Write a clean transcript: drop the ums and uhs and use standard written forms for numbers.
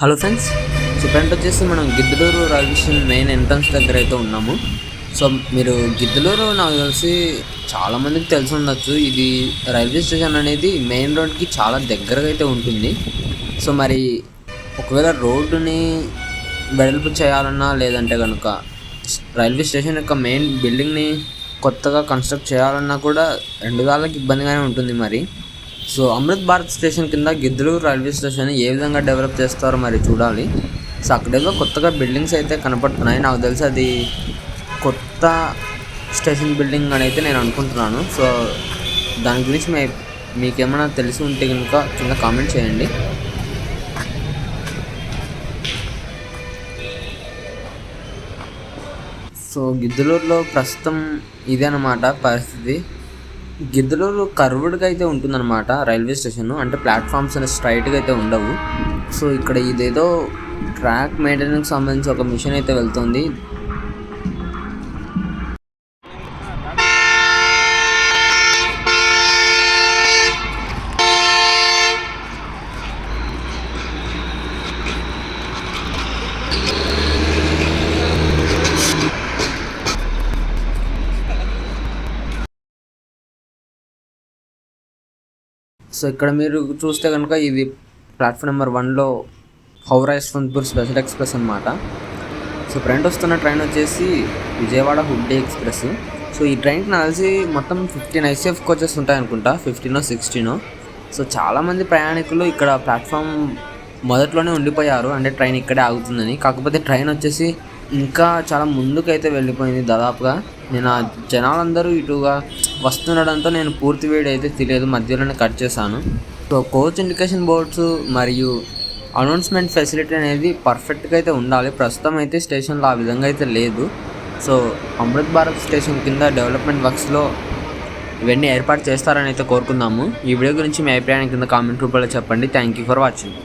Hello friends, so friend వచ్చేసి మనం Giddalur railway station main entrance దగ్గర అయితే ఉన్నాము. సో మీరు గిద్దలూరు నాకు తెలిసి చాలామందికి తెలిసి ఉండొచ్చు. ఇది రైల్వే స్టేషన్ అనేది మెయిన్ రోడ్కి చాలా దగ్గరగా అయితే ఉంటుంది. సో మరి ఒకవేళ రోడ్డుని వెడల్పు చేయాలన్నా లేదంటే కనుక రైల్వే స్టేషన్ యొక్క మెయిన్ బిల్డింగ్ని కొత్తగా కన్స్ట్రక్ట్ చేయాలన్నా కూడా రెండు దానికి ఇబ్బందిగానే ఉంటుంది. మరి సో అమృత్ భారత్ స్టేషన్ కింద గిద్దలూరు రైల్వే స్టేషన్ ఏ విధంగా డెవలప్ చేస్తారో మరి చూడాలి. సో అక్కడేదో కొత్తగా బిల్డింగ్స్ అయితే కనపడుతున్నాయి. నాకు తెలిసి అది కొత్త స్టేషన్ బిల్డింగ్ అని అయితే నేను అనుకుంటున్నాను. సో దాని గురించి మీకేమైనా తెలిసి ఉంటే కనుక కింద కామెంట్ చేయండి. సో గిద్దలూరులో ప్రస్తుతం ఇదే అన్నమాట పరిస్థితి. గిద్దలూరు కర్వ్డ్గా అయితే ఉంటుందన్నమాట రైల్వే స్టేషన్. అంటే ప్లాట్ఫామ్స్ అనేవి స్ట్రైట్గా అయితే ఉండవు. సో ఇక్కడ ఇదేదో ట్రాక్ మెయింటెనెన్స్ సంబంధించి ఒక మిషన్ అయితే వెళ్తుంది. సో ఇక్కడ మీరు చూస్తే కనుక ఇది ప్లాట్ఫామ్ నెంబర్ 1లో హౌరా యశ్వంతపూర్ స్పెషల్ ఎక్స్ప్రెస్ అనమాట. సో ఫ్రంట్ వస్తున్న ట్రైన్ వచ్చేసి విజయవాడ హుబ్లీ ఎక్స్ప్రెస్. సో ఈ ట్రైన్కి నాకు తెలిసి మొత్తం 15 ఐసీఎఫ్ కోచెస్ ఉంటాయి అనుకుంటా, 15 16. సో చాలామంది ప్రయాణికులు ఇక్కడ ప్లాట్ఫామ్ మొదట్లోనే ఉండిపోయారు, అంటే ట్రైన్ ఇక్కడే ఆగుతుందని. కాకపోతే ట్రైన్ వచ్చేసి ఇంకా చాలా ముందుకైతే వెళ్ళిపోయింది దాదాపుగా. నేను ఆ జనాలందరూ ఇటుగా వస్తుండడంతో నేను పూర్తి వేడి అయితే తెలియదు, మధ్యలోనే కట్ చేశాను. సో కోచ్ ఇండికేషన్ బోర్డ్స్ మరియు అనౌన్స్మెంట్ ఫెసిలిటీ అనేది పర్ఫెక్ట్గా అయితే ఉండాలి. ప్రస్తుతం అయితే స్టేషన్లో ఆ విధంగా అయితే లేదు. సో అమృత్ భారత్ స్టేషన్ కింద డెవలప్మెంట్ వర్క్స్లో ఇవన్నీ ఏర్పాటు చేస్తారని అయితే కోరుకుందాము. ఈ వీడియో గురించి మీ అభిప్రాయాన్ని కింద కామెంట్ రూపంలో చెప్పండి. Thank you for watching.